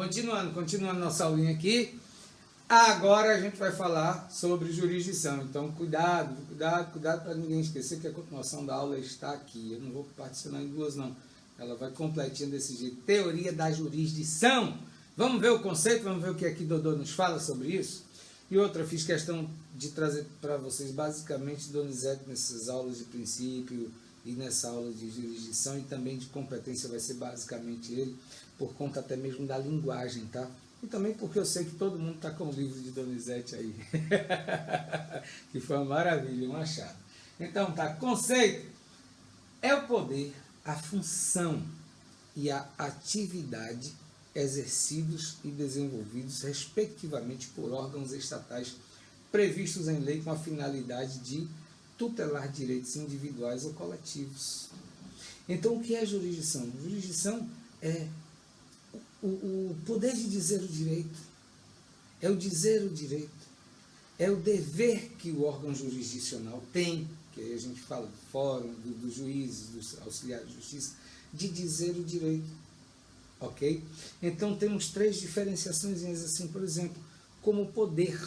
Continuando nossa aulinha aqui. Agora a gente vai falar sobre jurisdição. Então, cuidado para ninguém esquecer que a continuação da aula está aqui. Eu não vou participar em duas, não. Ela vai completinha desse jeito. Teoria da jurisdição. Vamos ver o conceito, vamos ver o que aqui Dodô nos fala sobre isso. E outra, fiz questão de trazer para vocês basicamente Donizete nessas aulas de princípio e nessa aula de jurisdição, e também de competência vai ser basicamente ele, por conta até mesmo da linguagem, tá? E também porque eu sei que todo mundo está com o livro de Donizete aí, que foi uma maravilha, um achado. Então, tá, conceito é o poder, a função e a atividade exercidos e desenvolvidos, respectivamente, por órgãos estatais previstos em lei com a finalidade de tutelar direitos individuais ou coletivos. Então, o que é jurisdição? Jurisdição é o poder de dizer o direito, é o dizer o direito, é o dever que o órgão jurisdicional tem, que aí a gente fala do fórum, dos juízes, dos auxiliares de justiça, de dizer o direito. Ok? Então, temos três diferenciações assim, por exemplo, como poder.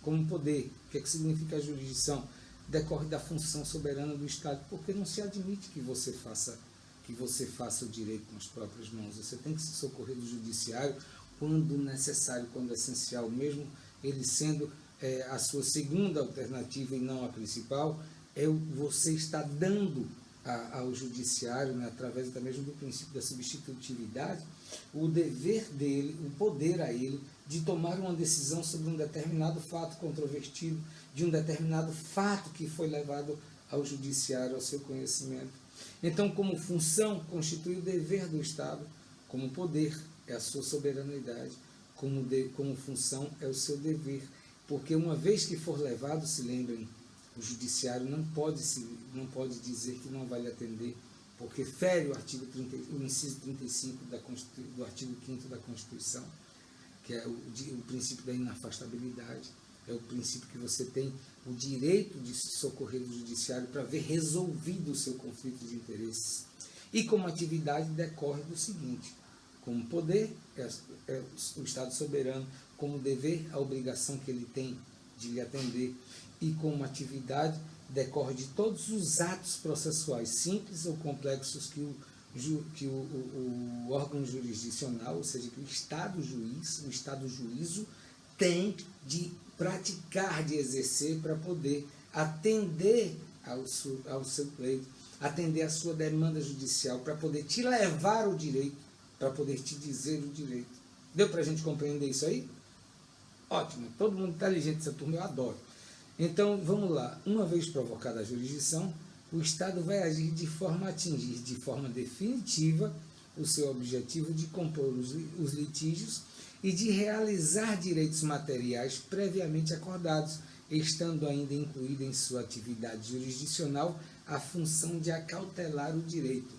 Como poder, o que é que significa a jurisdição? Decorre da função soberana do Estado, porque não se admite que você faça o direito com as próprias mãos. Você tem que se socorrer do judiciário quando necessário, quando essencial, mesmo ele sendo a sua segunda alternativa e não a principal, você está dando ao judiciário, né, através até mesmo do princípio da substitutividade, o dever dele, o poder a ele, de tomar uma decisão sobre um determinado fato controvertido, de um determinado fato que foi levado ao judiciário, ao seu conhecimento. Então, como função, constitui o dever do Estado, como poder, é a sua soberanidade, como função, é o seu dever. Porque uma vez que for levado, se lembrem, o judiciário não pode dizer que não vai lhe atender, porque fere o inciso 35 do artigo 5º da Constituição, que é o princípio da inafastabilidade, é o princípio que você tem o direito de se socorrer do judiciário para ver resolvido o seu conflito de interesses. E como atividade decorre do seguinte: como poder, é o Estado soberano, como dever, a obrigação que ele tem de lhe atender, e como atividade decorre de todos os atos processuais, simples ou complexos, que o órgão jurisdicional, ou seja, que o Estado juízo tem de praticar, de exercer, para poder atender ao seu pleito, atender a sua demanda judicial, para poder te levar o direito, para poder te dizer o direito. Deu para a gente compreender isso aí? Ótimo, todo mundo inteligente, essa turma eu adoro. Então, vamos lá. Uma vez provocada a jurisdição, o Estado vai agir de forma a atingir de forma definitiva o seu objetivo de compor os litígios e de realizar direitos materiais previamente acordados, estando ainda incluída em sua atividade jurisdicional a função de acautelar o direito.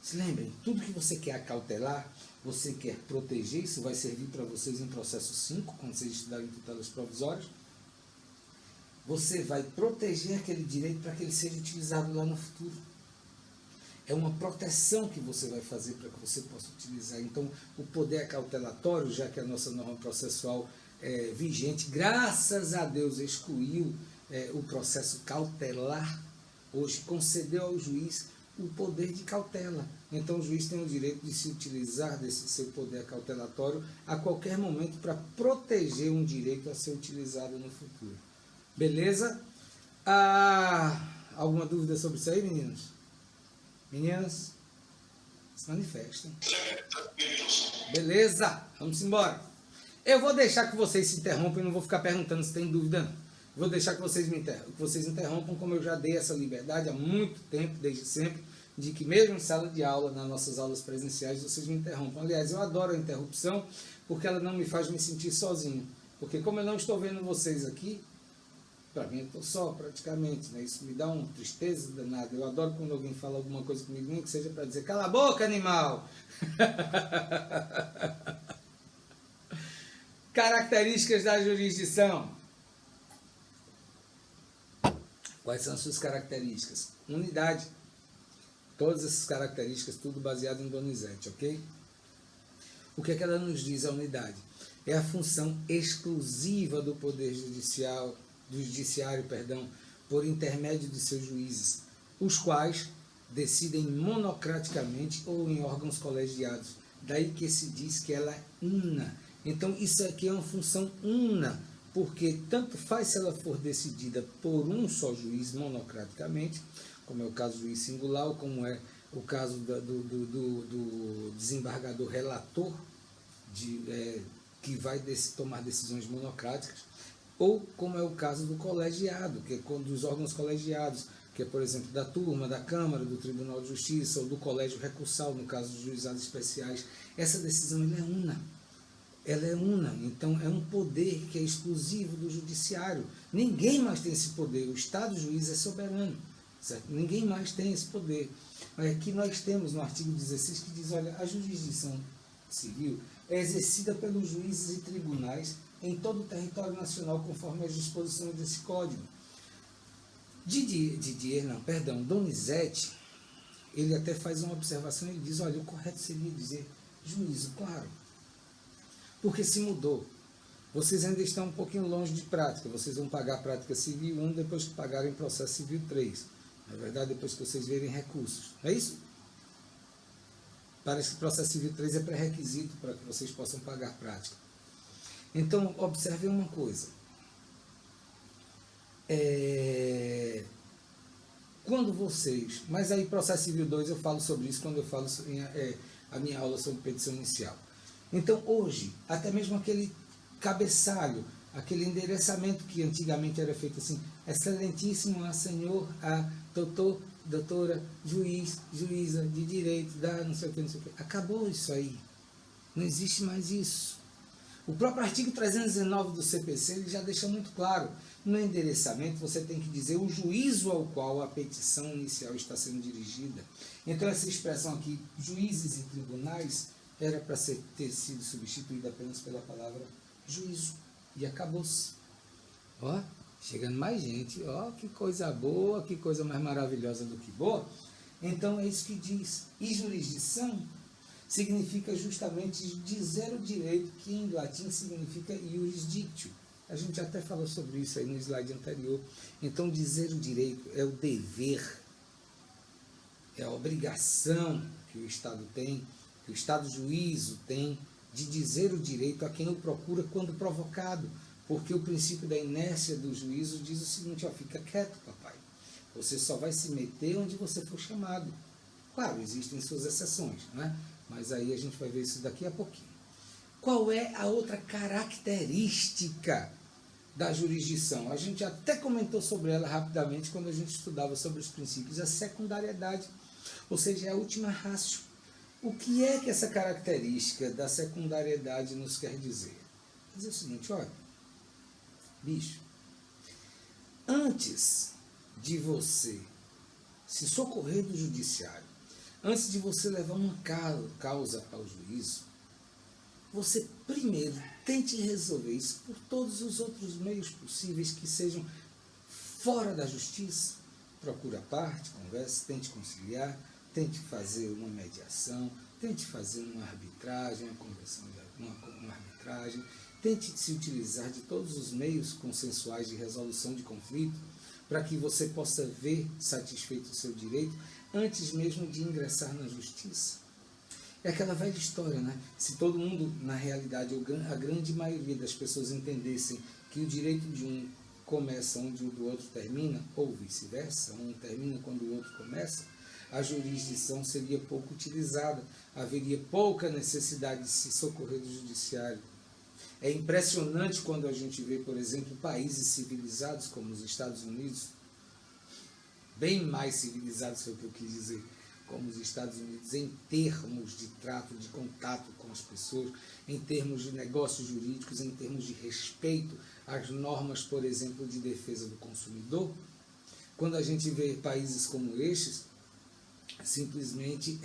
Se lembrem, tudo que você quer acautelar, você quer proteger, isso vai servir para vocês em processo 5, quando vocês estudarem tutelas provisórias. Você vai proteger aquele direito para que ele seja utilizado lá no futuro. É uma proteção que você vai fazer para que você possa utilizar. Então, o poder acautelatório, já que a nossa norma processual vigente, graças a Deus, excluiu o processo cautelar, hoje concedeu ao juiz o poder de cautela. Então, o juiz tem o direito de se utilizar desse seu poder cautelatório a qualquer momento para proteger um direito a ser utilizado no futuro. Beleza? Alguma dúvida sobre isso aí, meninos? Meninas? Se manifestem. Beleza? Vamos embora. Eu vou deixar que vocês se interrompam e não vou ficar perguntando se tem dúvida, não. Vou deixar que vocês interrompam, como eu já dei essa liberdade há muito tempo, desde sempre, de que mesmo em sala de aula, nas nossas aulas presenciais, vocês me interrompam. Aliás, eu adoro a interrupção, porque ela não me faz me sentir sozinho. Porque como eu não estou vendo vocês aqui, para mim eu estou só, praticamente, né? Isso me dá uma tristeza danada. Eu adoro quando alguém fala alguma coisa comigo, nem que seja para dizer, cala a boca, animal! Características da jurisdição. Quais são as suas características? Unidade. Todas essas características, tudo baseado em Donizete, ok? O que é que ela nos diz, a unidade? É a função exclusiva do Poder Judiciário, por intermédio de seus juízes, os quais decidem monocraticamente ou em órgãos colegiados. Daí que se diz que ela é una. Então, isso aqui é uma função una, porque tanto faz se ela for decidida por um só juiz monocraticamente, como é o caso do juiz singular, ou como é o caso do desembargador relator, que vai tomar decisões monocráticas, ou como é o caso do colegiado, que é dos órgãos colegiados, que é, por exemplo, da turma, da Câmara, do Tribunal de Justiça, ou do Colégio Recursal, no caso dos juizados especiais. Essa decisão ela é una. Ela é una, então é um poder que é exclusivo do judiciário. Ninguém mais tem esse poder, o Estado juiz é soberano, certo? Ninguém mais tem esse poder. Mas aqui nós temos no artigo 16 que diz, olha, a jurisdição civil é exercida pelos juízes e tribunais em todo o território nacional, conforme as disposições desse código. Donizete, ele até faz uma observação, ele diz, olha, o correto seria dizer juízo, claro, porque se mudou. Vocês ainda estão um pouquinho longe de prática, vocês vão pagar prática civil 1, depois que pagarem processo civil 3. Na verdade, depois que vocês verem recursos. Não é isso? Parece que o processo civil 3 é pré-requisito para que vocês possam pagar prática. Então, observem uma coisa. Quando vocês... Mas aí, processo civil 2, eu falo sobre isso quando eu falo a minha aula sobre petição inicial. Então, hoje, até mesmo aquele cabeçalho, aquele endereçamento que antigamente era feito assim, excelentíssimo a senhor, a doutor, doutora, juiz, juíza de direito, não sei o que, não sei o que. Acabou isso aí. Não existe mais isso. O próprio artigo 319 do CPC ele já deixa muito claro. No endereçamento você tem que dizer o juízo ao qual a petição inicial está sendo dirigida. Então essa expressão aqui, juízes e tribunais, era para ter sido substituída apenas pela palavra juízo. E acabou-se. Ó, chegando mais gente. Ó, que coisa boa, que coisa mais maravilhosa do que boa. Então é isso que diz. E jurisdição significa justamente dizer o direito, que em latim significa iurisdictio. A gente até falou sobre isso aí no slide anterior. Então dizer o direito é o dever, é a obrigação que o Estado tem, que o Estado juízo tem, de dizer o direito a quem o procura quando provocado, porque o princípio da inércia do juízo diz o seguinte, ó, fica quieto, papai, você só vai se meter onde você for chamado. Claro, existem suas exceções, né? Mas aí a gente vai ver isso daqui a pouquinho. Qual é a outra característica da jurisdição? A gente até comentou sobre ela rapidamente quando a gente estudava sobre os princípios, a secundariedade, ou seja, a última ratio. O que é que essa característica da secundariedade nos quer dizer? Quer dizer o seguinte, olha, bicho, antes de você se socorrer do judiciário, antes de você levar uma causa ao juízo, você primeiro tente resolver isso por todos os outros meios possíveis que sejam fora da justiça. Procure a parte, converse, tente conciliar, tente fazer uma mediação, tente fazer uma arbitragem, uma arbitragem, tente se utilizar de todos os meios consensuais de resolução de conflito para que você possa ver satisfeito o seu direito antes mesmo de ingressar na justiça. É aquela velha história, né? Se todo mundo, na realidade, a grande maioria das pessoas entendessem que o direito de um começa onde o do outro termina, ou vice-versa, um termina quando o outro começa, a jurisdição seria pouco utilizada, haveria pouca necessidade de se socorrer do judiciário. É impressionante quando a gente vê, por exemplo, países civilizados como os Estados Unidos, bem mais civilizados foi o que eu quis dizer, como os Estados Unidos, em termos de trato, de contato com as pessoas, em termos de negócios jurídicos, em termos de respeito às normas, por exemplo, de defesa do consumidor. Quando a gente vê países como estes, simplesmente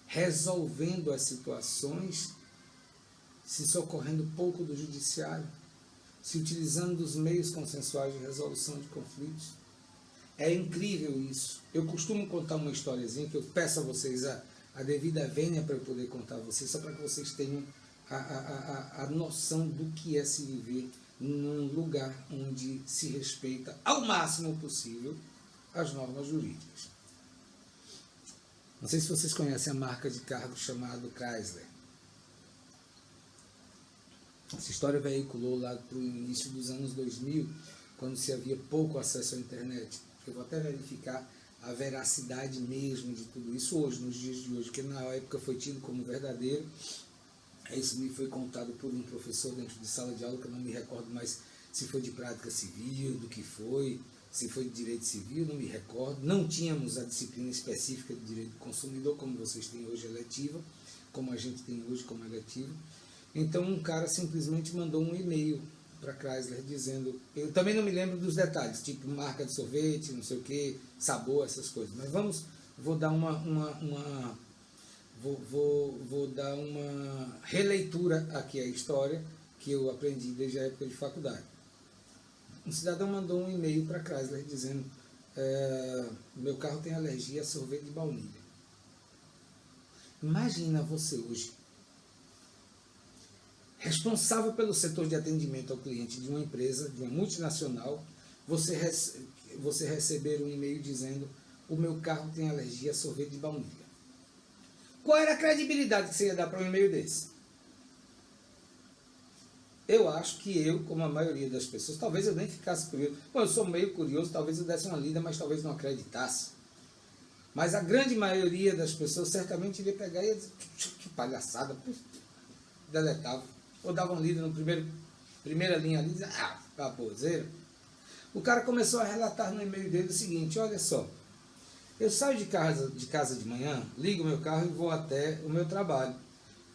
resolvendo as situações, se socorrendo pouco do judiciário, se utilizando dos meios consensuais de resolução de conflitos. É incrível isso. Eu costumo contar uma historiazinha que eu peço a vocês a devida vênia para eu poder contar a vocês, só para que vocês tenham a noção do que é se viver num lugar onde se respeita ao máximo possível as normas jurídicas. Não sei se vocês conhecem a marca de carro chamada Chrysler. Essa história veiculou lá para o início dos anos 2000, quando se havia pouco acesso à internet. Eu vou até verificar a veracidade mesmo de tudo isso hoje, nos dias de hoje, porque na época foi tido como verdadeiro. Isso me foi contado por um professor dentro de sala de aula, que eu não me recordo mais se foi de prática civil, do que foi, se foi de direito civil, não me recordo. Não tínhamos a disciplina específica de direito do consumidor, como vocês têm hoje eletiva, como a gente tem hoje como eletiva. Então um cara simplesmente mandou um e-mail para Chrysler dizendo, eu também não me lembro dos detalhes, tipo marca de sorvete, não sei o que, sabor, essas coisas, mas vou dar vou dar uma releitura aqui à história que eu aprendi desde a época de faculdade. Um cidadão mandou um e-mail para Chrysler dizendo, meu carro tem alergia a sorvete de baunilha. Imagina você hoje, responsável pelo setor de atendimento ao cliente de uma empresa, de uma multinacional, você receber um e-mail dizendo, o meu carro tem alergia a sorvete de baunilha. Qual era a credibilidade que você ia dar para um e-mail desse? Eu acho que eu, como a maioria das pessoas, talvez eu nem ficasse curioso. Bom, eu sou meio curioso, talvez eu desse uma lida, mas talvez não acreditasse. Mas a grande maioria das pessoas certamente iria pegar e ia dizer, que palhaçada, deletava. Ou dava uma lida no primeira linha ali e dizia, baboseira. O cara começou a relatar no e-mail dele o seguinte, olha só, eu saio de casa de manhã, ligo o meu carro e vou até o meu trabalho.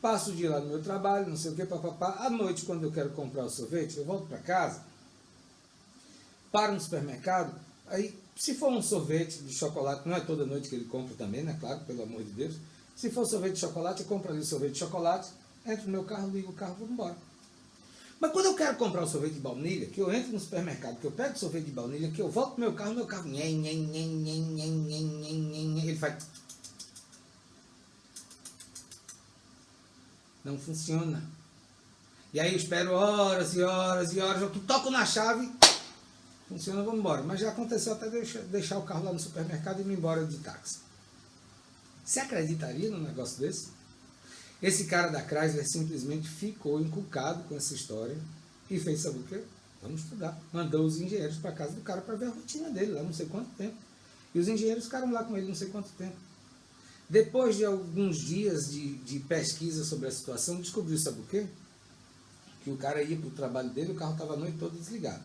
Passo o dia lá no meu trabalho, não sei o que, papapá. À noite, quando eu quero comprar o sorvete, eu volto para casa, paro no supermercado, aí, se for um sorvete de chocolate, não é toda noite que ele compra também, né? Claro, pelo amor de Deus. Se for sorvete de chocolate, eu compro ali o sorvete de chocolate, entro no meu carro, ligo o carro e vou embora. Mas quando eu quero comprar o sorvete de baunilha, que eu entro no supermercado, que eu pego o sorvete de baunilha, que eu volto pro meu carro ele faz... Não funciona. E aí eu espero horas e horas e horas, eu toco na chave, funciona, vamos embora. Mas já aconteceu até deixar o carro lá no supermercado e ir embora de táxi. Você acreditaria num negócio desse? Esse cara da Chrysler simplesmente ficou encucado com essa história e fez, sabe o quê? Vamos estudar. Mandou os engenheiros para casa do cara para ver a rotina dele, lá não sei quanto tempo. E os engenheiros ficaram lá com ele não sei quanto tempo. Depois de alguns dias de pesquisa sobre a situação, descobriu, sabe o quê? Que o cara ia para o trabalho dele, o carro estava a noite toda desligado.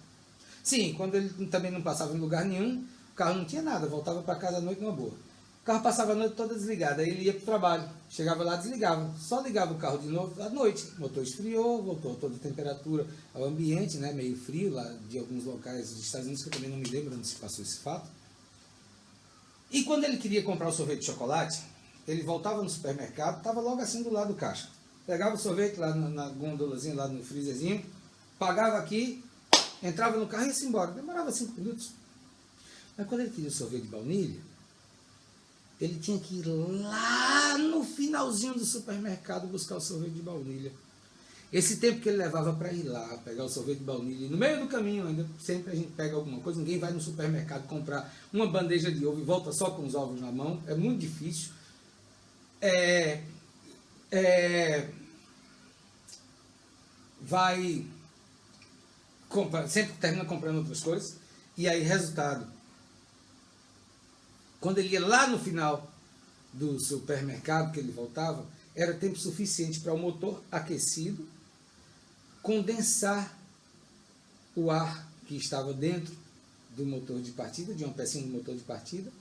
Sim, quando ele também não passava em lugar nenhum, o carro não tinha nada, voltava para casa à noite numa boa. O carro passava a noite toda desligada, aí ele ia para o trabalho, chegava lá, desligava, só ligava o carro de novo à noite, o motor esfriou, voltou toda a temperatura ao ambiente, né, meio frio, lá de alguns locais dos Estados Unidos, que eu também não me lembro onde se passou esse fato. E quando ele queria comprar o sorvete de chocolate, ele voltava no supermercado, estava logo assim do lado do caixa. Pegava o sorvete lá na gondolazinha, lá no freezerzinho, pagava aqui, entrava no carro e ia-se embora. Demorava 5 minutos. Mas quando ele queria o sorvete de baunilha, ele tinha que ir lá no finalzinho do supermercado buscar o sorvete de baunilha. Esse tempo que ele levava para ir lá, pegar o sorvete de baunilha, e no meio do caminho ainda, sempre a gente pega alguma coisa, ninguém vai no supermercado comprar uma bandeja de ovo e volta só com os ovos na mão, é muito difícil. Vai comprar, sempre termina comprando outras coisas, e aí resultado, quando ele ia lá no final do supermercado que ele voltava, era tempo suficiente para o motor aquecido condensar o ar que estava dentro do motor de partida, de uma pecinha do motor de partida,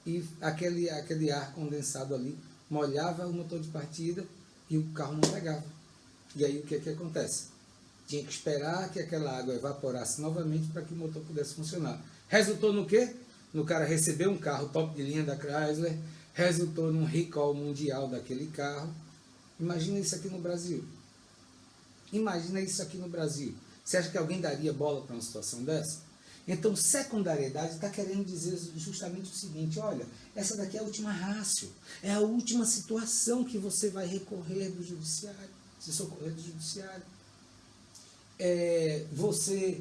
e aquele ar condensado ali molhava o motor de partida e o carro não pegava. E aí o que acontece? Tinha que esperar que aquela água evaporasse novamente para que o motor pudesse funcionar. Resultou no quê? No cara receber um carro top de linha da Chrysler, resultou num recall mundial daquele carro. Imagina isso aqui no Brasil. Imagina isso aqui no Brasil. Você acha que alguém daria bola para uma situação dessa? Então, secundariedade está querendo dizer justamente o seguinte: olha, essa daqui é a última rácio, é a última situação que você vai recorrer do judiciário, se socorrer do judiciário. Você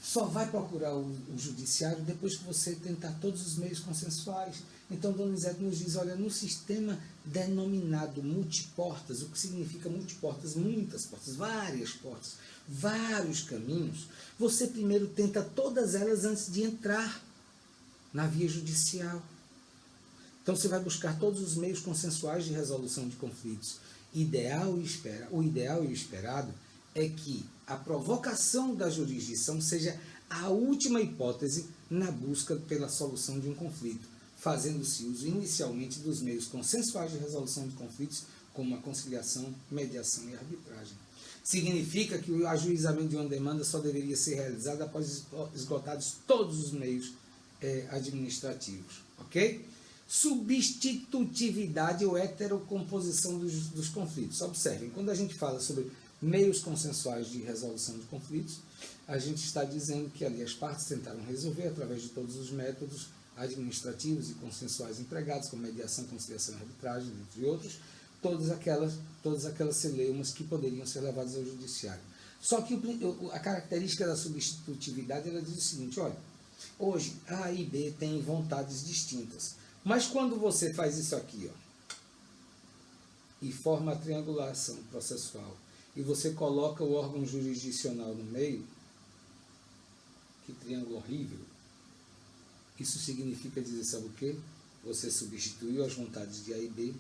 só vai procurar o judiciário depois que você tentar todos os meios consensuais. Então, Donizete nos diz, olha, no sistema denominado multiportas, o que significa multiportas? Muitas portas, vários caminhos. Você primeiro tenta todas elas antes de entrar na via judicial. Então, você vai buscar todos os meios consensuais de resolução de conflitos. O ideal e o esperado é que a provocação da jurisdição seja a última hipótese na busca pela solução de um conflito, fazendo-se uso inicialmente dos meios consensuais de resolução de conflitos, como a conciliação, mediação e arbitragem. Significa que o ajuizamento de uma demanda só deveria ser realizado após esgotados todos os meios administrativos, ok? Substitutividade ou heterocomposição dos conflitos. Observem, quando a gente fala sobre meios consensuais de resolução de conflitos, a gente está dizendo que ali as partes tentaram resolver através de todos os métodos administrativos e consensuais empregados, como mediação, conciliação e arbitragem, entre outros, todas aquelas celeumas que poderiam ser levadas ao judiciário. Só que a característica da substitutividade, ela diz o seguinte: olha, hoje A e B têm vontades distintas, mas quando você faz isso aqui, ó, e forma a triangulação processual, e você coloca o órgão jurisdicional no meio, que triângulo horrível, isso significa dizer, sabe o quê? Você substituiu as vontades de A e B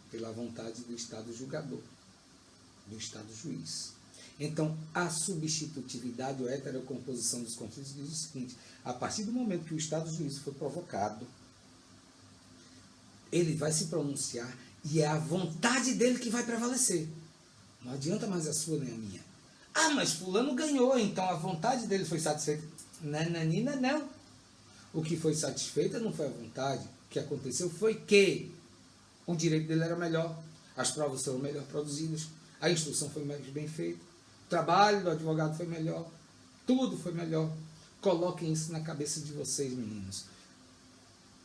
pela vontade do Estado julgador, do Estado juiz. Então, a substitutividade ou heterocomposição dos conflitos diz o seguinte: a partir do momento que o Estado juiz for provocado, ele vai se pronunciar e é a vontade dele que vai prevalecer. Não adianta mais a sua nem a minha. Ah, mas fulano ganhou, então a vontade dele foi satisfeita. Nananina, não. O que foi satisfeita não foi a vontade. O que aconteceu foi que o direito dele era melhor, as provas foram melhor produzidas, a instrução foi mais bem feita, o trabalho do advogado foi melhor, tudo foi melhor. Coloquem isso na cabeça de vocês, meninos.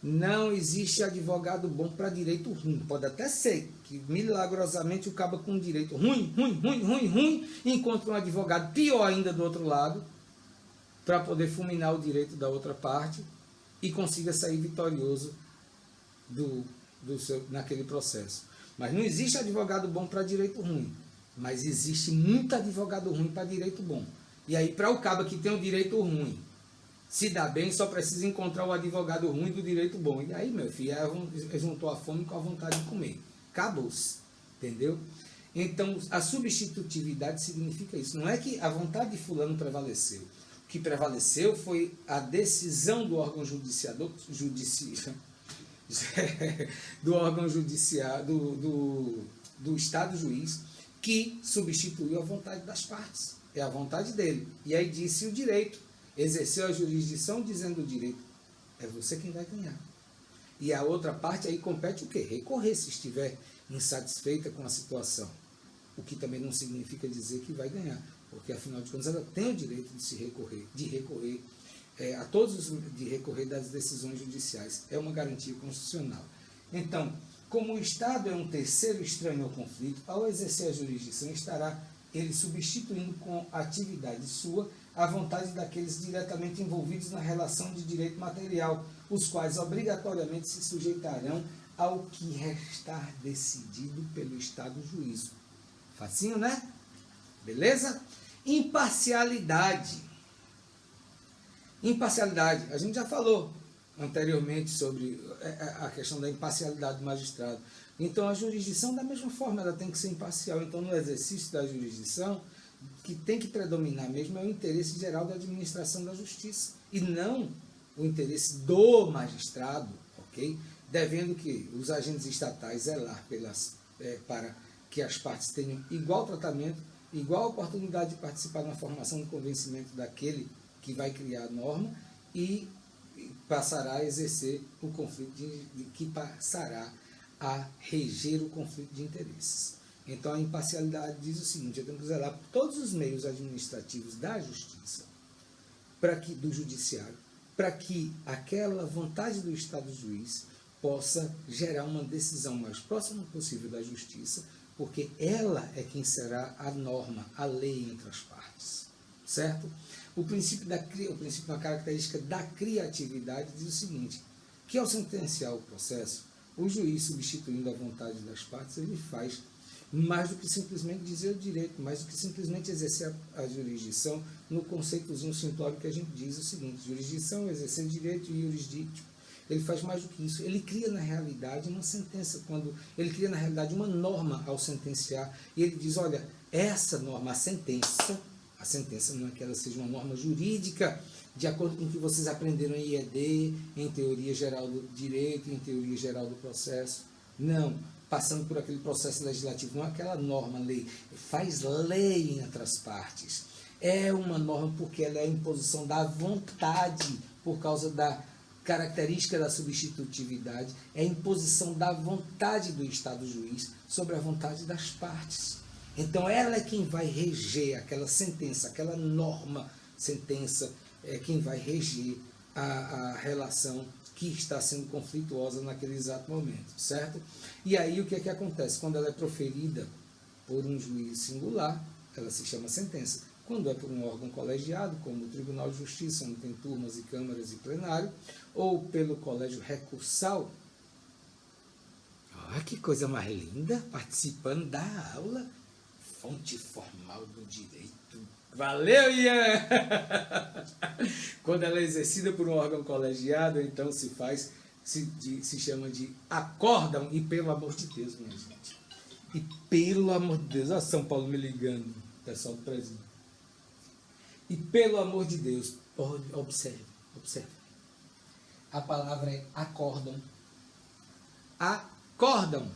Não existe advogado bom para direito ruim. Pode até ser que milagrosamente o cabo com direito ruim, encontra um advogado pior ainda do outro lado, para poder fulminar o direito da outra parte e consiga sair vitorioso naquele processo. Mas não existe advogado bom para direito ruim, mas existe muito advogado ruim para direito bom. E aí, para o cabo que tem o direito ruim se dá bem, só precisa encontrar o advogado ruim do direito bom. E aí, meu filho, juntou a fome com a vontade de comer. Acabou-se. Entendeu? Então, a substitutividade significa isso. Não é que a vontade de fulano prevaleceu. O que prevaleceu foi a decisão do órgão do órgão judiciário, do Estado juiz, que substituiu a vontade das partes. É a vontade dele. E aí disse o direito. Exerceu a jurisdição dizendo o direito. É você quem vai ganhar. E a outra parte aí compete o quê? Recorrer se estiver insatisfeita com a situação. O que também não significa dizer que vai ganhar. Porque, afinal de contas, ela tem o direito de recorrer das decisões judiciais. É uma garantia constitucional. Então, como o Estado é um terceiro estranho ao conflito, ao exercer a jurisdição, estará ele substituindo com atividade sua a vontade daqueles diretamente envolvidos na relação de direito material, os quais obrigatoriamente se sujeitarão ao que restar decidido pelo Estado juízo. Facinho, né? Beleza? Imparcialidade. Imparcialidade. A gente já falou anteriormente sobre a questão da imparcialidade do magistrado. Então, a jurisdição, da mesma forma, ela tem que ser imparcial. Então, no exercício da jurisdição, que tem que predominar mesmo é o interesse geral da administração da justiça, e não o interesse do magistrado, ok? Devendo que os agentes estatais zelar para que as partes tenham igual tratamento, igual oportunidade de participar na formação do convencimento daquele que vai criar a norma e passará a exercer o conflito, que passará a reger o conflito de interesses. Então, a imparcialidade diz o seguinte: eu tenho que zelar por todos os meios administrativos da justiça do judiciário, para que aquela vontade do Estado juiz possa gerar uma decisão mais próxima possível da justiça, porque ela é quem será a norma, a lei entre as partes, certo? O princípio, uma característica da criatividade diz o seguinte, que ao sentenciar o processo, o juiz, substituindo a vontade das partes, ele faz mais do que simplesmente dizer o direito, mais do que simplesmente exercer a jurisdição, no conceitozinho simplório que a gente diz o seguinte, jurisdição, exercer direito e jurisdictio. Ele faz mais do que isso, ele cria na realidade uma sentença, ele cria na realidade uma norma ao sentenciar, e ele diz, olha, essa norma, a sentença não é que ela seja uma norma jurídica, de acordo com o que vocês aprenderam em IED, em teoria geral do direito, em teoria geral do processo, não, passando por aquele processo legislativo, não é aquela norma, lei, faz lei entre as partes, é uma norma porque ela é a imposição da vontade, por causa da característica da substitutividade, é a imposição da vontade do Estado juiz sobre a vontade das partes. Então ela é quem vai reger aquela sentença, aquela norma, sentença, é quem vai reger a relação que está sendo conflituosa naquele exato momento, certo? E aí o que é que acontece? Quando ela é proferida por um juiz singular, ela se chama sentença. Quando é por um órgão colegiado, como o Tribunal de Justiça, onde tem turmas e câmaras e plenário, ou pelo colégio recursal, olha que coisa mais linda, participando da aula, fonte formal do direito. Valeu, Ian! Quando ela é exercida por um órgão colegiado, então se chama de acórdão, e pelo amor de Deus, minha gente. E pelo amor de Deus, olha São Paulo me ligando, pessoal do presídio. E pelo amor de Deus, observe. A palavra é acórdão. Acórdão.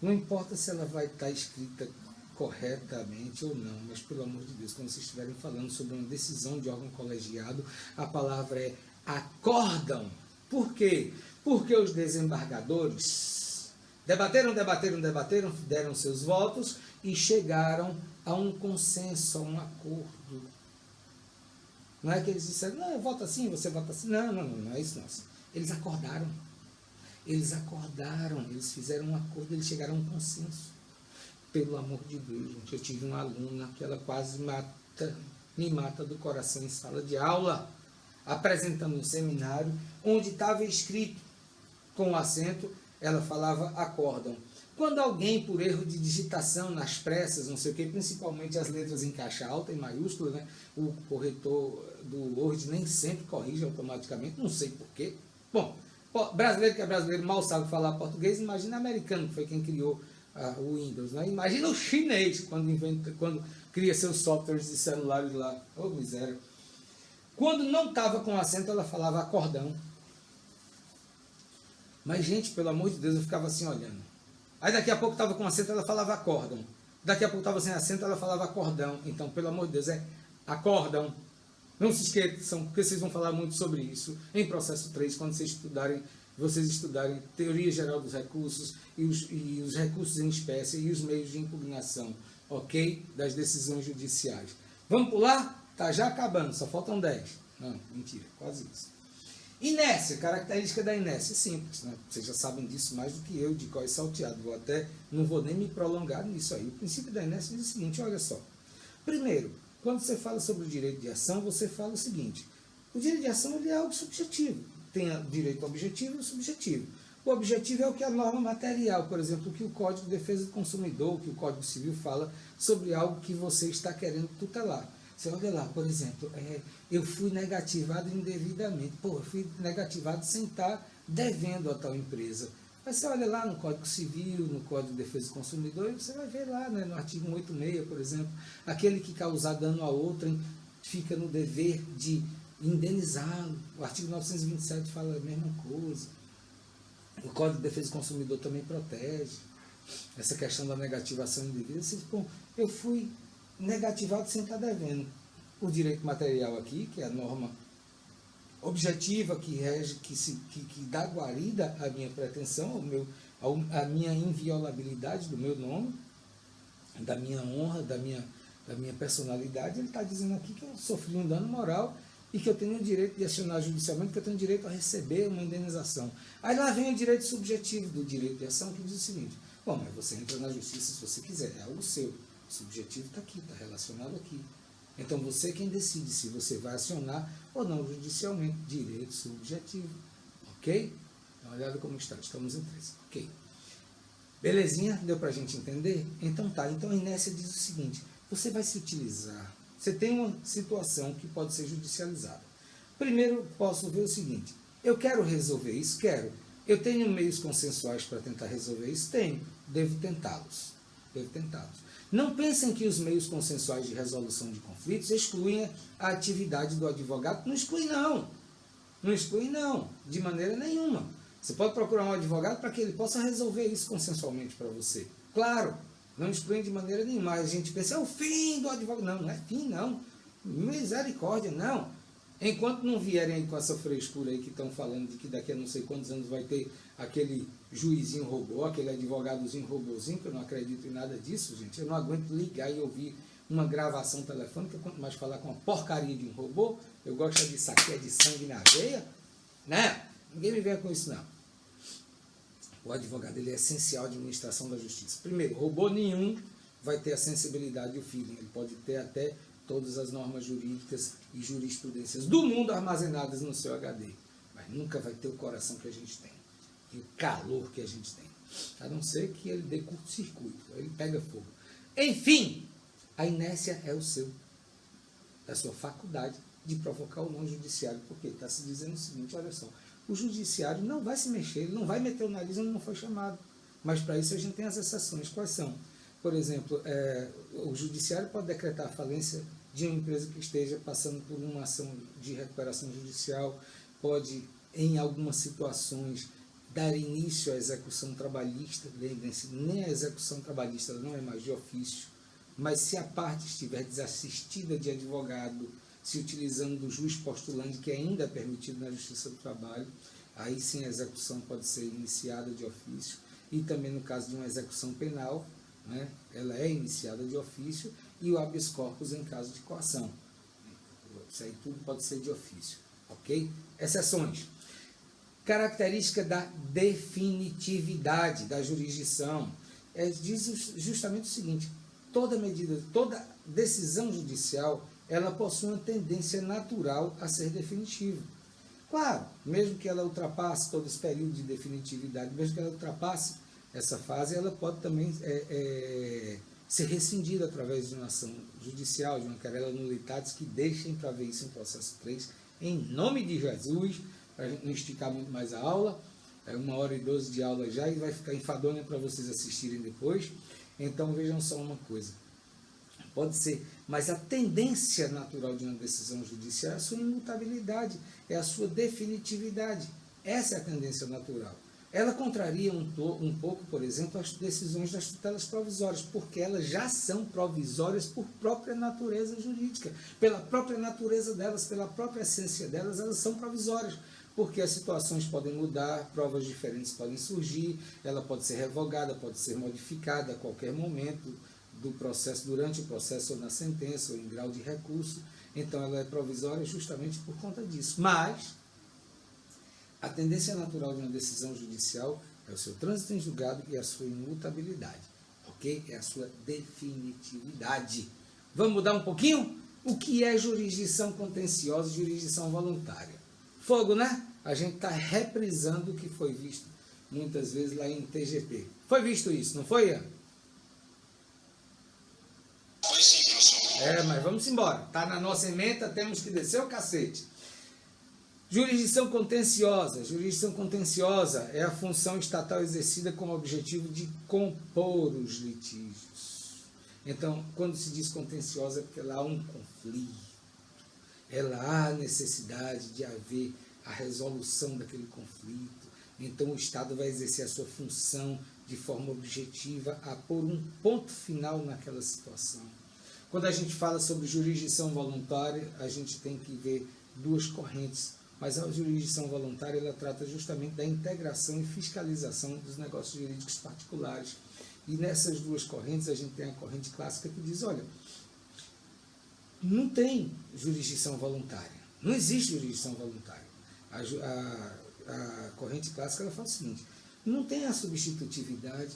Não importa se ela vai estar escrita corretamente ou não, mas pelo amor de Deus, quando vocês estiverem falando sobre uma decisão de órgão colegiado, a palavra é acórdão. Por quê? Porque os desembargadores debateram, deram seus votos e chegaram a um consenso, a um acordo. Não é que eles disseram, não, eu voto assim, você vota assim. Não é isso não. Eles acordaram, eles fizeram um acordo, eles chegaram a um consenso. Pelo amor de Deus, gente, eu tive uma aluna que ela quase me mata do coração em sala de aula, apresentando um seminário, onde estava escrito com acento, ela falava acórdão. Quando alguém, por erro de digitação nas pressas, não sei o que, principalmente as letras em caixa alta, em maiúscula, né, o corretor do Word nem sempre corrige automaticamente, não sei porquê. Bom, brasileiro que é brasileiro mal sabe falar português, imagina americano, que foi quem criou o Windows, né? Imagina o chinês quando cria seus softwares de celulares lá. Ô, miséria. Quando não estava com acento, ela falava acordão. Mas, gente, pelo amor de Deus, eu ficava assim olhando. Aí daqui a pouco estava com acento, ela falava acórdão. Daqui a pouco estava sem acento, ela falava acordão. Então, pelo amor de Deus, é acórdão. Não se esqueçam, porque vocês vão falar muito sobre isso em processo 3, quando vocês estudarem teoria geral dos recursos e os recursos em espécie e os meios de impugnação, ok? Das decisões judiciais. Vamos pular? Tá já acabando, só faltam 10. Não, mentira, quase isso. Inércia, característica da inércia, simples, né? Vocês já sabem disso mais do que eu, de cor e salteado. Não vou nem me prolongar nisso aí. O princípio da inércia diz o seguinte, olha só. Primeiro, quando você fala sobre o direito de ação, você fala o seguinte, o direito de ação ele é algo subjetivo. Tem o direito objetivo e o subjetivo. O objetivo é o que a norma material, por exemplo, o que o Código de Defesa do Consumidor, o que o Código Civil fala sobre algo que você está querendo tutelar. Você olha lá, por exemplo, eu fui negativado indevidamente. Eu fui negativado sem estar devendo a tal empresa. Mas você olha lá no Código Civil, no Código de Defesa do Consumidor, e você vai ver lá, né, no artigo 186, por exemplo, aquele que causar dano a outrem fica no dever de indenizá-lo. O artigo 927 fala a mesma coisa. O Código de Defesa do Consumidor também protege essa questão da negativação indevida. Eu fui negativado sem estar devendo. O direito material aqui, que é a norma objetiva que rege, que dá guarida à minha pretensão, à minha inviolabilidade do meu nome, da minha honra, da minha da minha personalidade, ele está dizendo aqui que eu sofri um dano moral e que eu tenho o direito de acionar judicialmente, que eu tenho o direito a receber uma indenização. Aí lá vem o direito subjetivo do direito de ação, que diz o seguinte: bom, mas você entra na justiça se você quiser, é algo seu. O subjetivo está aqui, está relacionado aqui. Então você é quem decide se você vai acionar ou não judicialmente. Direito subjetivo. Ok? Dá uma olhada como está. Estamos em 13. Ok. Belezinha? Deu para a gente entender? Então tá. Então a inércia diz o seguinte: você vai se utilizar. Você tem uma situação que pode ser judicializada. Primeiro, posso ver o seguinte: eu quero resolver isso? Quero. Eu tenho meios consensuais para tentar resolver isso? Tenho. Devo tentá-los. Devo tentá-los. Não pensem que os meios consensuais de resolução de conflitos excluem a atividade do advogado. Não exclui, não. Não exclui, não. De maneira nenhuma. Você pode procurar um advogado para que ele possa resolver isso consensualmente para você. Claro, não exclui de maneira nenhuma. A gente pensa, é o fim do advogado. Não, não é fim, não. Misericórdia, não. Enquanto não vierem aí com essa frescura aí que estão falando de que daqui a não sei quantos anos vai ter aquele juizinho robô, aquele advogadozinho robôzinho, que eu não acredito em nada disso, gente. Eu não aguento ligar e ouvir uma gravação telefônica, quanto mais falar com uma porcaria de um robô. Eu gosto de saquear de sangue na veia, né? Ninguém me venha com isso, não. O advogado, ele é essencial à administração da justiça. Primeiro, robô nenhum vai ter a sensibilidade e o feeling. Ele pode ter até todas as normas jurídicas e jurisprudências do mundo armazenadas no seu HD, mas nunca vai ter o coração que a gente tem e o calor que a gente tem, a não ser que ele dê curto-circuito, ele pega fogo. Enfim, a inércia é a sua faculdade de provocar o não judiciário, porque está se dizendo o seguinte: olha só, o judiciário não vai se mexer, ele não vai meter o nariz onde não foi chamado, mas para isso a gente tem as exceções. Quais são? Por exemplo, o judiciário pode decretar a falência de uma empresa que esteja passando por uma ação de recuperação judicial, pode, em algumas situações, dar início à execução trabalhista. Lembrem-se, nem a execução trabalhista não é mais de ofício, mas se a parte estiver desassistida de advogado, se utilizando do juiz postulante, que ainda é permitido na Justiça do Trabalho, aí sim a execução pode ser iniciada de ofício, e também no caso de uma execução penal, né, ela é iniciada de ofício, e o habeas corpus em caso de coação. Isso aí tudo pode ser de ofício, ok? Exceções. Característica da definitividade da jurisdição. Diz justamente o seguinte: toda decisão judicial, ela possui uma tendência natural a ser definitiva. Claro, mesmo que ela ultrapasse todo esse período de definitividade, mesmo que ela ultrapasse essa fase, ela pode também ser rescindida através de uma ação judicial, de uma querela nulitatis, que deixem para ver isso em processo 3, em nome de Jesus, para a gente não esticar muito mais a aula. É 1h12 de aula já e vai ficar enfadonha para vocês assistirem depois. Então vejam só uma coisa: pode ser, mas a tendência natural de uma decisão judicial é a sua imutabilidade, é a sua definitividade. Essa é a tendência natural. Ela contraria um pouco, por exemplo, as decisões das tutelas provisórias, porque elas já são provisórias por própria natureza jurídica. Pela própria natureza delas, pela própria essência delas, elas são provisórias, porque as situações podem mudar, provas diferentes podem surgir, ela pode ser revogada, pode ser modificada a qualquer momento do processo, durante o processo ou na sentença, ou em grau de recurso. Então ela é provisória justamente por conta disso. Mas a tendência natural de uma decisão judicial é o seu trânsito em julgado e a sua imutabilidade, ok? É a sua definitividade. Vamos mudar um pouquinho? O que é jurisdição contenciosa e jurisdição voluntária? Fogo, né? A gente está reprisando o que foi visto muitas vezes lá em TGP. Foi visto isso, não foi, Ian? Foi sim, professor. Mas vamos embora. Está na nossa ementa, temos que descer o cacete. Jurisdição contenciosa. Jurisdição contenciosa é a função estatal exercida com o objetivo de compor os litígios. Então, quando se diz contenciosa, é porque lá há um conflito. Ela há necessidade de haver a resolução daquele conflito. Então, o Estado vai exercer a sua função de forma objetiva a pôr um ponto final naquela situação. Quando a gente fala sobre jurisdição voluntária, a gente tem que ver duas correntes. Mas a jurisdição voluntária, ela trata justamente da integração e fiscalização dos negócios jurídicos particulares. E nessas duas correntes, a gente tem a corrente clássica que diz: olha, não tem jurisdição voluntária. Não existe jurisdição voluntária. A corrente clássica ela fala o seguinte: não tem a substitutividade,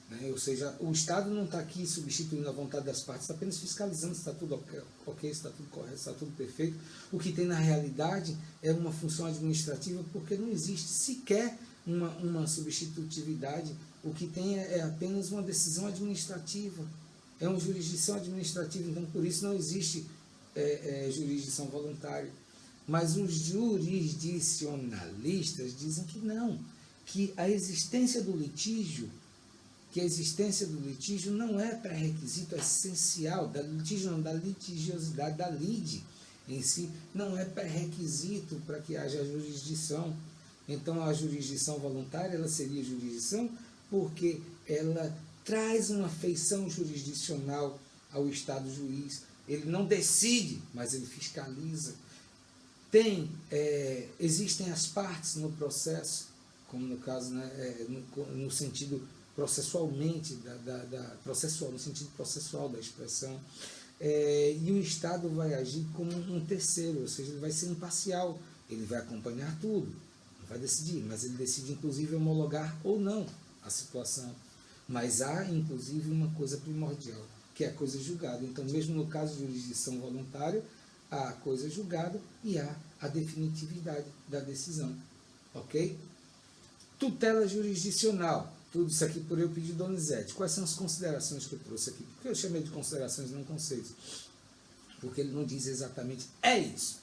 né? Ou seja, o Estado não está aqui substituindo a vontade das partes, está apenas fiscalizando se está tudo ok, se está tudo correto, se está tudo perfeito. O que tem na realidade é uma função administrativa, porque não existe sequer uma substitutividade. O que tem é apenas uma decisão administrativa, é uma jurisdição administrativa, então por isso não existe jurisdição voluntária. Mas os jurisdicionalistas dizem que não, que a existência do litígio não é pré-requisito essencial, da litigiosidade, da lide em si, não é pré-requisito para que haja jurisdição. Então a jurisdição voluntária ela seria jurisdição porque ela traz uma feição jurisdicional ao Estado juiz. Ele não decide, mas ele fiscaliza. Existem as partes no processo, como no caso, né, no sentido processualmente, no sentido processual da expressão, e o Estado vai agir como um terceiro, ou seja, ele vai ser imparcial, ele vai acompanhar tudo, não vai decidir, mas ele decide inclusive homologar ou não a situação. Mas há inclusive uma coisa primordial, que é a coisa julgada. Então, mesmo no caso de jurisdição voluntária, há a coisa julgada e há a definitividade da decisão. Ok? Tutela jurisdicional. Tudo isso aqui por eu pedir Donizete. Quais são as considerações que eu trouxe aqui? Por que eu chamei de considerações e não conceitos? Porque ele não diz exatamente é isso.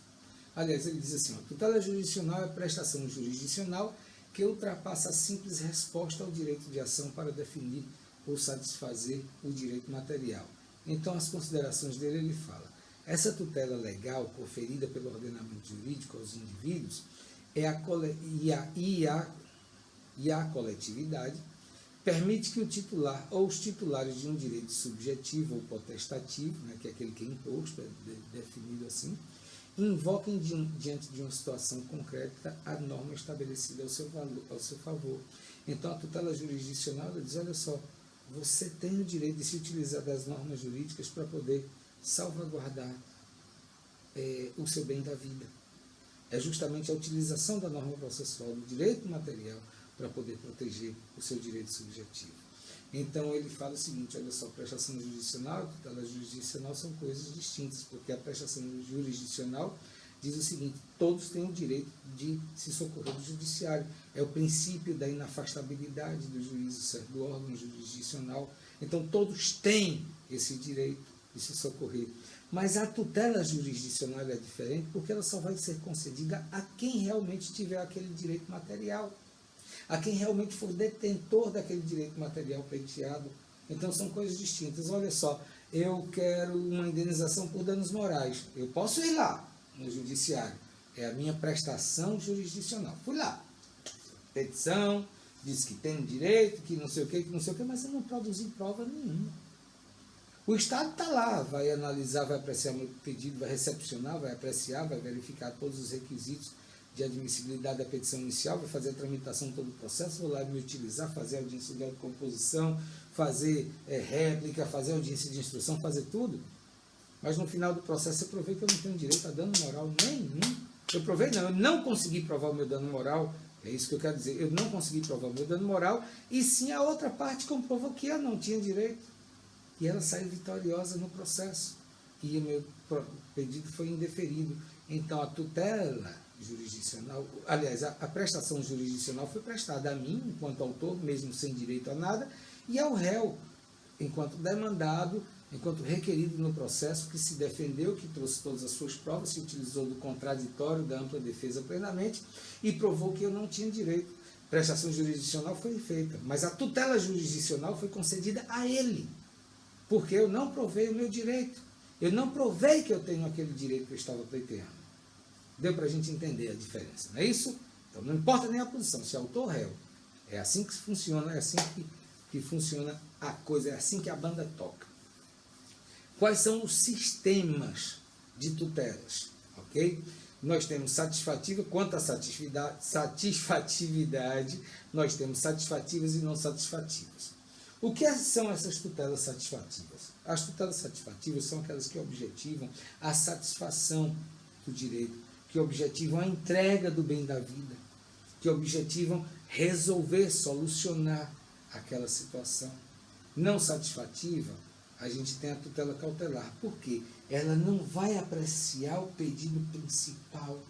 Aliás, ele diz assim, tutela jurisdicional é prestação jurisdicional que ultrapassa a simples resposta ao direito de ação para definir ou satisfazer o direito material. Então, as considerações dele, ele fala: essa tutela legal conferida pelo ordenamento jurídico aos indivíduos e a coletividade permite que o titular ou os titulares de um direito subjetivo ou potestativo, né, que é aquele que é imposto, definido assim, invoquem diante de uma situação concreta a norma estabelecida ao seu favor. Então, a tutela jurisdicional ela diz: olha só, você tem o direito de se utilizar das normas jurídicas para poder salvaguardar o seu bem da vida. É justamente a utilização da norma processual do direito material para poder proteger o seu direito subjetivo. Então, ele fala o seguinte: olha só, prestação jurisdicional e tutela jurisdicional são coisas distintas, porque a prestação jurisdicional diz o seguinte: todos têm o direito de se socorrer do judiciário. É o princípio da inafastabilidade do juízo, certo, do órgão jurisdicional. Então, todos têm esse direito de se socorrer. Mas a tutela jurisdicional é diferente, porque ela só vai ser concedida a quem realmente tiver aquele direito material, a quem realmente for detentor daquele direito material pleiteado. Então, são coisas distintas. Olha só, eu quero uma indenização por danos morais. Eu posso ir lá no judiciário. É a minha prestação jurisdicional. Fui lá. Petição, diz que tem direito, que não sei o que, mas eu não produzi prova nenhuma. O Estado está lá, vai analisar, vai apreciar o meu pedido, vai recepcionar, vai apreciar, vai verificar todos os requisitos de admissibilidade da petição inicial, vai fazer a tramitação de todo o processo, vou lá me utilizar, fazer audiência de autocomposição, fazer réplica, fazer audiência de instrução, fazer tudo. Mas no final do processo eu provei que eu não tenho direito a dano moral nenhum. Eu provei não, eu não consegui provar o meu dano moral, é isso que eu quero dizer, eu não consegui provar o meu dano moral, e sim a outra parte comprovou que eu não tinha direito. E ela saiu vitoriosa no processo. E o meu pedido foi indeferido. Então, a tutela jurisdicional, aliás, a prestação jurisdicional foi prestada a mim, enquanto autor, mesmo sem direito a nada, e ao réu, enquanto demandado, enquanto requerido no processo, que se defendeu, que trouxe todas as suas provas, se utilizou do contraditório, da ampla defesa plenamente, e provou que eu não tinha direito. Prestação jurisdicional foi feita, mas a tutela jurisdicional foi concedida a ele, porque eu não provei o meu direito. Eu não provei que eu tenho aquele direito que eu estava pleiteando. Deu para a gente entender a diferença, não é isso? Então, não importa nem a posição, se é autor ou réu. É assim que funciona, é assim que funciona a coisa, é assim que a banda toca. Quais são os sistemas de tutelas? Ok? Nós temos satisfativa, quanto à satisfatividade, nós temos satisfativas e não satisfativas. O que são essas tutelas satisfativas? As tutelas satisfativas são aquelas que objetivam a satisfação do direito, que objetivam a entrega do bem da vida, que objetivam resolver, solucionar aquela situação. Não satisfativa, a gente tem a tutela cautelar. Por quê? Ela não vai apreciar o pedido principal,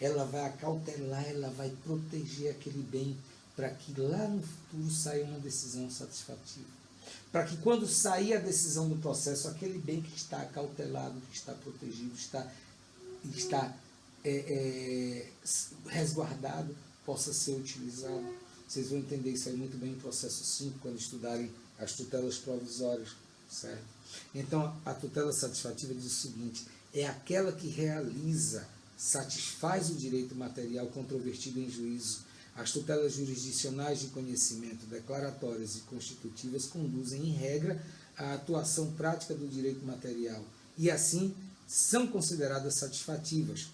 ela vai acautelar, ela vai proteger aquele bem para que lá no futuro saia uma decisão satisfativa. Para que quando sair a decisão do processo, aquele bem que está acautelado, que está protegido, está resguardado, possa ser utilizado. Vocês vão entender isso aí muito bem no processo 5, quando estudarem as tutelas provisórias, certo? Então, a tutela satisfativa diz o seguinte: é aquela que realiza, satisfaz o direito material controvertido em juízo. As tutelas jurisdicionais de conhecimento, declaratórias e constitutivas conduzem, em regra, à atuação prática do direito material e, assim, são consideradas satisfativas.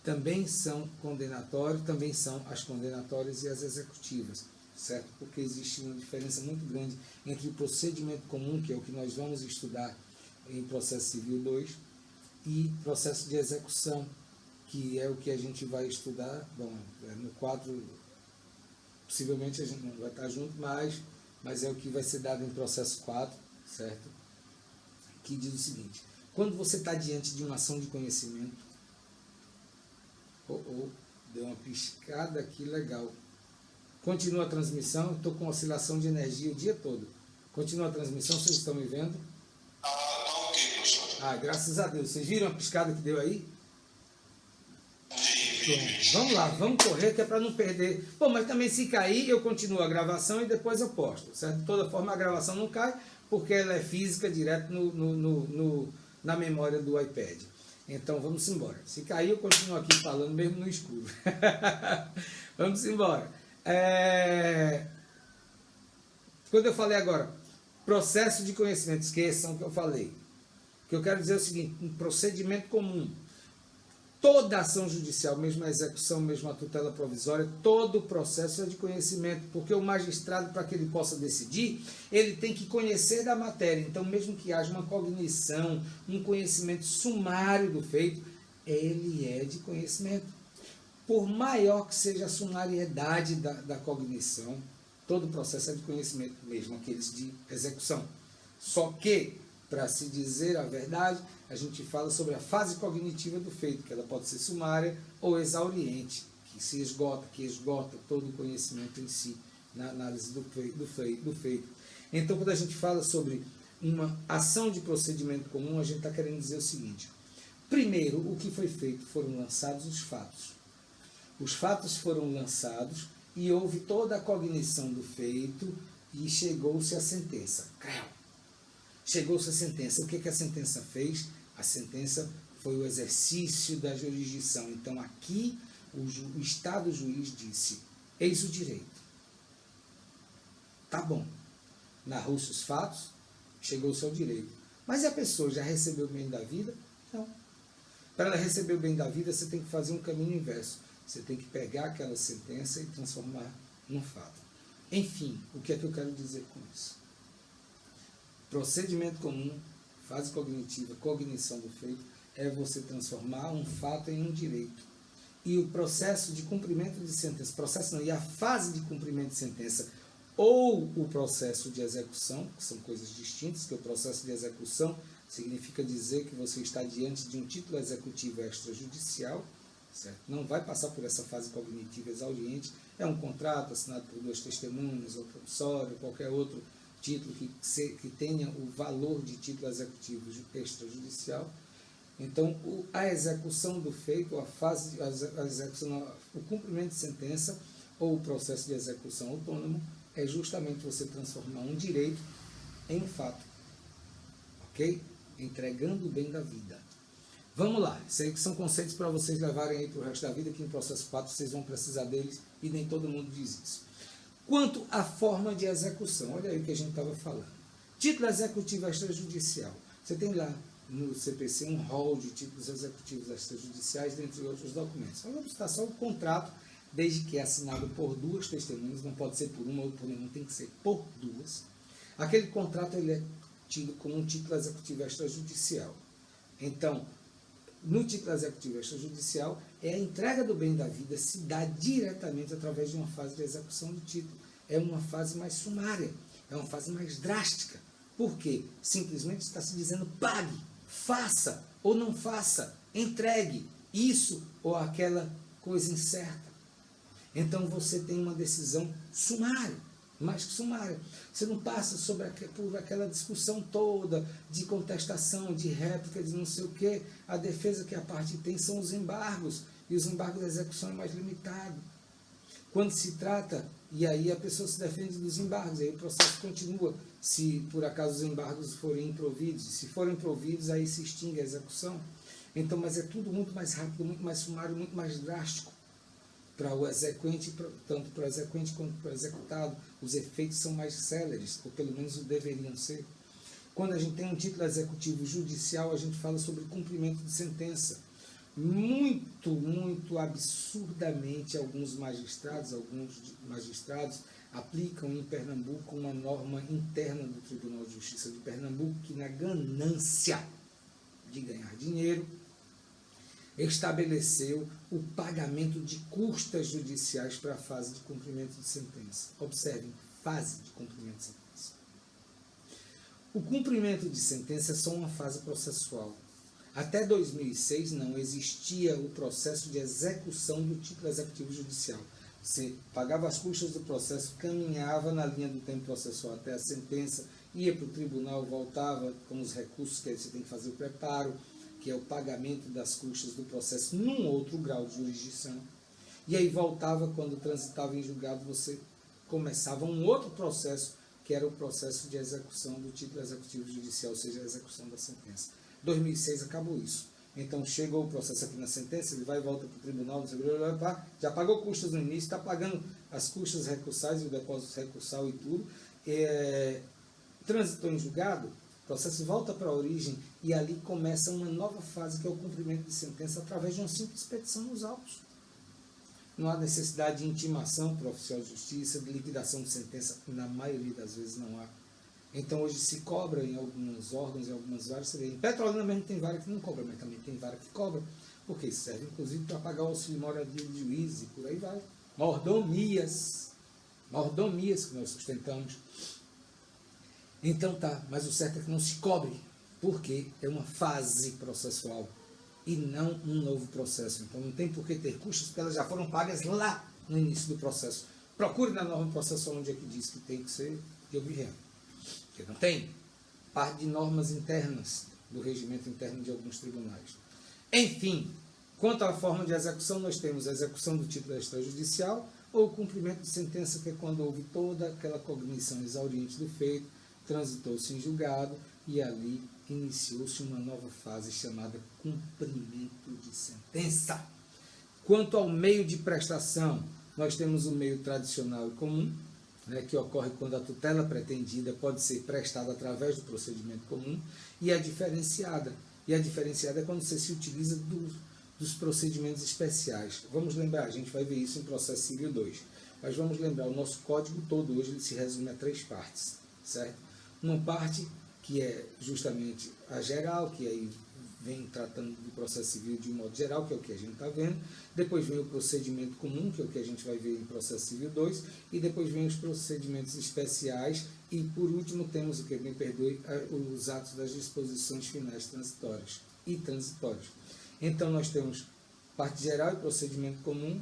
Também são condenatórias, também são as condenatórias e as executivas, certo? Porque existe uma diferença muito grande entre o procedimento comum, que é o que nós vamos estudar em processo civil 2, e processo de execução, que é o que a gente vai estudar, bom, no 4, possivelmente a gente não vai estar junto, mas é o que vai ser dado em processo 4, certo? Que diz o seguinte: quando você está diante de uma ação de conhecimento, deu uma piscada aqui legal. Continua a transmissão, estou com oscilação de energia o dia todo. Continua a transmissão, vocês estão me vendo? Tá ok, professor. Graças a Deus. Vocês viram a piscada que deu aí? Vamos lá, vamos correr, que é para não perder. Bom, mas também se cair, eu continuo a gravação e depois eu posto, certo? De toda forma, a gravação não cai, porque ela é física, direto na memória do iPad. Então, vamos embora. Se cair, eu continuo aqui falando, mesmo no escuro. Vamos embora. Quando eu falei agora, processo de conhecimento, esqueçam o que eu falei. O que eu quero dizer é o seguinte: um procedimento comum. Toda ação judicial, mesmo a execução, mesmo a tutela provisória, todo o processo é de conhecimento, porque o magistrado, para que ele possa decidir, ele tem que conhecer da matéria. Então, mesmo que haja uma cognição, um conhecimento sumário do feito, ele é de conhecimento. Por maior que seja a sumariedade da cognição, todo o processo é de conhecimento, mesmo aqueles de execução. Só que, para se dizer a verdade, a gente fala sobre a fase cognitiva do feito, que ela pode ser sumária ou exauriente, que esgota todo o conhecimento em si, na análise do feito. Então, quando a gente fala sobre uma ação de procedimento comum, a gente está querendo dizer o seguinte: primeiro, o que foi feito? Foram lançados os fatos. Os fatos foram lançados e houve toda a cognição do feito e chegou-se à sentença. Chegou-se à sentença. O que a sentença fez? A sentença foi o exercício da jurisdição. Então, aqui, o Estado juiz disse: eis o direito. Tá bom. Narrou-se os fatos, chegou-se ao direito. Mas a pessoa já recebeu o bem da vida? Não. Para ela receber o bem da vida, você tem que fazer um caminho inverso. Você tem que pegar aquela sentença e transformar num fato. Enfim, o que é que eu quero dizer com isso? Procedimento comum, fase cognitiva, cognição do feito, é você transformar um fato em um direito. E o processo de cumprimento de sentença, e a fase de cumprimento de sentença, ou o processo de execução, que são coisas distintas, que o processo de execução significa dizer que você está diante de um título executivo extrajudicial, certo? Não vai passar por essa fase cognitiva exauriente, é um contrato assinado por 2 testemunhas, ou promissório, qualquer outro título que tenha o valor de título executivo extrajudicial. Então, a execução do feito, a execução, o cumprimento de sentença ou o processo de execução autônomo é justamente você transformar um direito em um fato, ok? Entregando o bem da vida. Vamos lá, isso aí que são conceitos para vocês levarem aí para o resto da vida, que no processo 4 vocês vão precisar deles e nem todo mundo diz isso. Quanto à forma de execução, olha aí o que a gente estava falando. Título executivo extrajudicial. Você tem lá no CPC um rol de títulos executivos extrajudiciais, dentre outros documentos. Então, vamos citar só o contrato, desde que é assinado por 2 testemunhas, não pode ser por uma ou por nenhuma, tem que ser por 2. Aquele contrato ele é tido como um título executivo extrajudicial. Então, no título executivo extrajudicial, é a entrega do bem da vida se dá diretamente através de uma fase de execução do título. É uma fase mais sumária, é uma fase mais drástica. Por quê? Simplesmente está se dizendo pague, faça ou não faça, entregue isso ou aquela coisa incerta. Então você tem uma decisão sumária, mais que sumária. Você não passa por aquela discussão toda de contestação, de réplica, de não sei o quê. A defesa que a parte tem são os embargos, e os embargos da execução é mais limitado. Quando se trata, e aí a pessoa se defende dos embargos, aí o processo continua, se por acaso os embargos forem improvidos. Se forem improvidos, aí se extingue a execução. Então, mas é tudo muito mais rápido, muito mais sumário, muito mais drástico para o exequente, tanto para o exequente quanto para o executado. Os efeitos são mais céleres, ou pelo menos deveriam ser. Quando a gente tem um título executivo judicial, a gente fala sobre cumprimento de sentença. Muito absurdamente, alguns magistrados aplicam em Pernambuco uma norma interna do Tribunal de Justiça de Pernambuco que, na ganância de ganhar dinheiro, estabeleceu o pagamento de custas judiciais para a fase de cumprimento de sentença. Observem, fase de cumprimento de sentença. O cumprimento de sentença é só uma fase processual. Até 2006 não existia o processo de execução do título executivo judicial. Você pagava as custas do processo, caminhava na linha do tempo processual até a sentença, ia para o tribunal, voltava com os recursos, que aí você tem que fazer o preparo, que é o pagamento das custas do processo num outro grau de jurisdição. E aí voltava, quando transitava em julgado, você começava um outro processo, que era o processo de execução do título executivo judicial, ou seja, a execução da sentença. 2006 acabou isso. Então chegou o processo aqui na sentença, ele vai e volta para o tribunal, já pagou custas no início, está pagando as custas recursais e o depósito recursal e tudo, transitou em julgado, o processo volta para a origem e ali começa uma nova fase, que é o cumprimento de sentença através de uma simples petição nos autos. Não há necessidade de intimação para o oficial de justiça, de liquidação de sentença, na maioria das vezes não há. Então hoje se cobra em alguns órgãos, em algumas varas, você vê, em Petrolina mesmo tem vara que não cobra, mas também tem vara que cobra, porque isso serve inclusive para pagar o auxílio moradia de juiz e por aí vai. Mordomias que nós sustentamos. Então tá, mas o certo é que não se cobre, porque é uma fase processual e não um novo processo. Então não tem por que ter custas, porque elas já foram pagas lá no início do processo. Procure na norma processual onde é que diz que tem que ser de objeto. Porque não tem. Parte de normas internas do regimento interno de alguns tribunais. Enfim, quanto à forma de execução, nós temos a execução do título extrajudicial ou o cumprimento de sentença, que é quando houve toda aquela cognição exauriente do feito, transitou-se em julgado e ali iniciou-se uma nova fase chamada cumprimento de sentença. Quanto ao meio de prestação, nós temos o meio tradicional e comum, que ocorre quando a tutela pretendida pode ser prestada através do procedimento comum, e a diferenciada. E a diferenciada é quando você se utiliza dos procedimentos especiais. Vamos lembrar, a gente vai ver isso em processo civil 2, mas vamos lembrar, o nosso código todo hoje ele se resume a 3 partes, certo? Uma parte que é justamente a geral, que aí vem tratando do processo civil de um modo geral, que é o que a gente está vendo. Depois vem o procedimento comum, que é o que a gente vai ver em processo civil 2. E depois vem os procedimentos especiais. E por último temos, o que me perdoe, os atos das disposições finais transitórias e transitórios. Então nós temos parte geral e procedimento comum,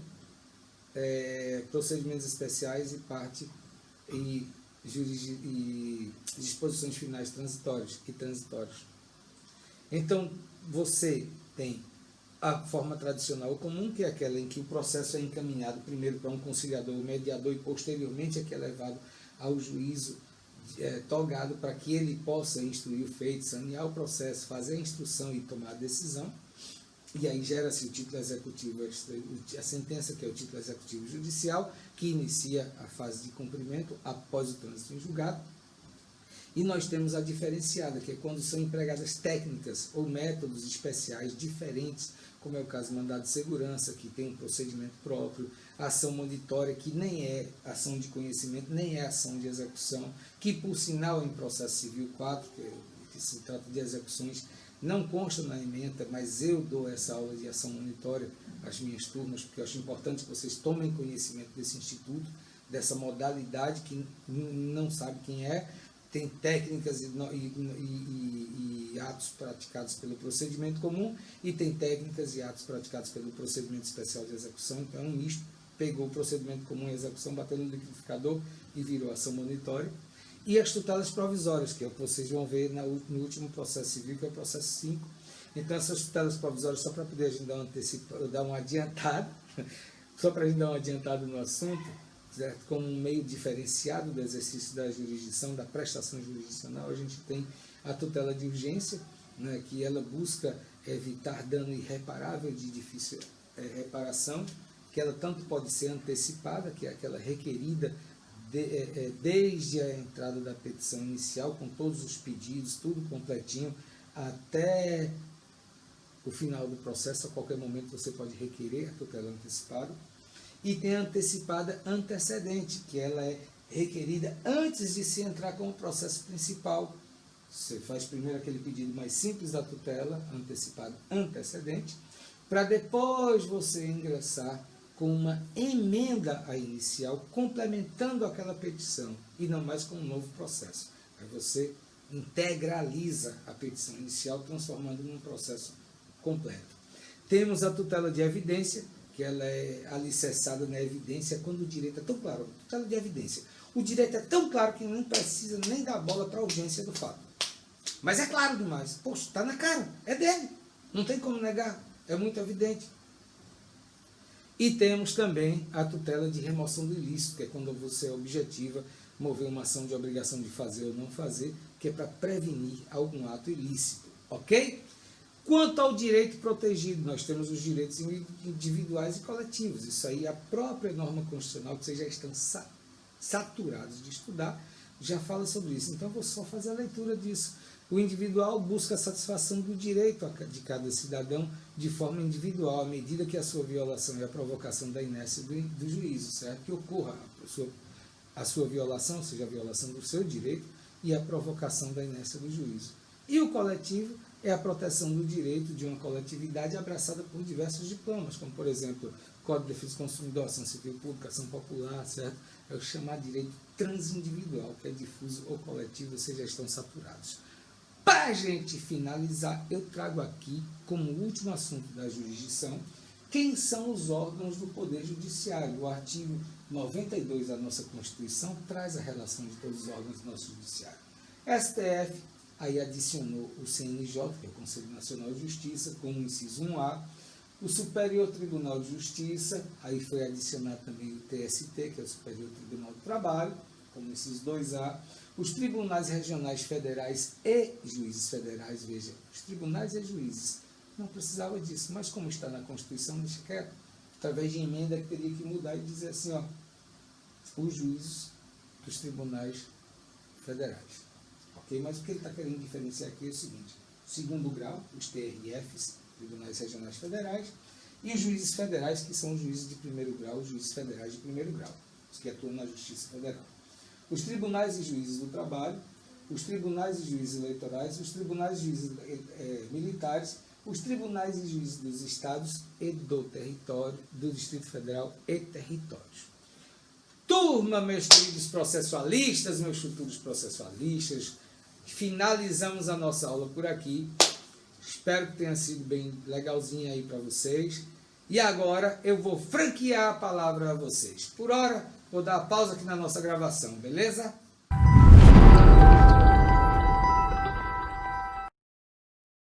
procedimentos especiais e parte e disposições finais transitórias e transitórios. Então, você tem a forma tradicional comum, que é aquela em que o processo é encaminhado primeiro para um conciliador ou mediador e posteriormente é que é levado ao juízo togado para que ele possa instruir o feito, sanear o processo, fazer a instrução e tomar a decisão. E aí gera-se o título executivo, a sentença, que é o título executivo judicial, que inicia a fase de cumprimento após o trânsito em julgado. E nós temos a diferenciada, que é quando são empregadas técnicas ou métodos especiais diferentes, como é o caso do mandado de segurança, que tem um procedimento próprio, ação monitória, que nem é ação de conhecimento, nem é ação de execução, que por sinal em processo civil 4, que se trata de execuções, não consta na ementa, mas eu dou essa aula de ação monitória às minhas turmas, porque eu acho importante que vocês tomem conhecimento desse instituto, dessa modalidade que não sabe quem é, tem técnicas e atos praticados pelo procedimento comum e tem técnicas e atos praticados pelo procedimento especial de execução, então é um misto, pegou o procedimento comum e execução, bateu no liquidificador e virou ação monitória. E as tutelas provisórias, que é o que vocês vão ver no último processo civil, que é o processo 5. Então, essas tutelas provisórias, só para poder a gente dar uma adiantada, só para a gente dar uma adiantada no assunto, certo? Como um meio diferenciado do exercício da jurisdição, da prestação jurisdicional, a gente tem a tutela de urgência, né, que ela busca evitar dano irreparável de difícil reparação, que ela tanto pode ser antecipada, que é aquela requerida desde a entrada da petição inicial, com todos os pedidos, tudo completinho, até o final do processo. A qualquer momento você pode requerer a tutela antecipada. E tem a antecipada antecedente, que ela é requerida antes de se entrar com o processo principal. Você faz primeiro aquele pedido mais simples da tutela, antecipada antecedente, para depois você ingressar com uma emenda à inicial, complementando aquela petição, e não mais com um novo processo. Aí você integraliza a petição inicial, transformando num processo completo. Temos a tutela de evidência, que ela é alicerçada na evidência quando o direito é tão claro. Tutela de evidência. O direito é tão claro que não precisa nem dar bola para a urgência do fato. Mas é claro demais. Poxa, está na cara, é dele. Não tem como negar, é muito evidente. E temos também a tutela de remoção do ilícito, que é quando você objetiva mover uma ação de obrigação de fazer ou não fazer, que é para prevenir algum ato ilícito, ok? Quanto ao direito protegido, nós temos os direitos individuais e coletivos. Isso aí, a própria norma constitucional, que vocês já estão saturados de estudar, já fala sobre isso. Então, vou só fazer a leitura disso. O individual busca a satisfação do direito de cada cidadão de forma individual, à medida que a sua violação e a provocação da inércia do juízo, certo? Que ocorra a sua violação, ou seja, a violação do seu direito e a provocação da inércia do juízo. E o coletivo é a proteção do direito de uma coletividade abraçada por diversos diplomas, como, por exemplo, Código de Defesa do Consumidor, Ação Civil Pública, Ação Popular, certo? É o chamado direito transindividual, que é difuso ou coletivo, vocês já estão saturados. Para a gente finalizar, eu trago aqui, como último assunto da jurisdição, quem são os órgãos do Poder Judiciário. O artigo 92 da nossa Constituição traz a relação de todos os órgãos do nosso Judiciário. STF, aí adicionou o CNJ, que é o Conselho Nacional de Justiça, como inciso 1A, o Superior Tribunal de Justiça, aí foi adicionado também o TST, que é o Superior Tribunal do Trabalho, como inciso 2A, os tribunais regionais federais e juízes federais, veja, os tribunais e juízes, não precisava disso, mas como está na Constituição, deixa quieto, através de emenda que teria que mudar e dizer assim, ó, os juízes dos tribunais federais. Ok? Mas o que ele está querendo diferenciar aqui é o seguinte, segundo grau, os TRFs, tribunais regionais federais, e os juízes federais, que são os juízes de primeiro grau, os juízes federais de primeiro grau, os que atuam na Justiça Federal. Os tribunais e juízes do trabalho, os tribunais e juízes eleitorais, os tribunais e juízes militares, os tribunais e juízes dos estados e do território, do Distrito Federal e territórios. Turma, meus queridos processualistas, meus futuros processualistas, finalizamos a nossa aula por aqui. Espero que tenha sido bem legalzinha aí para vocês. E agora eu vou franquear a palavra a vocês. Por hora, vou dar a pausa aqui na nossa gravação, beleza?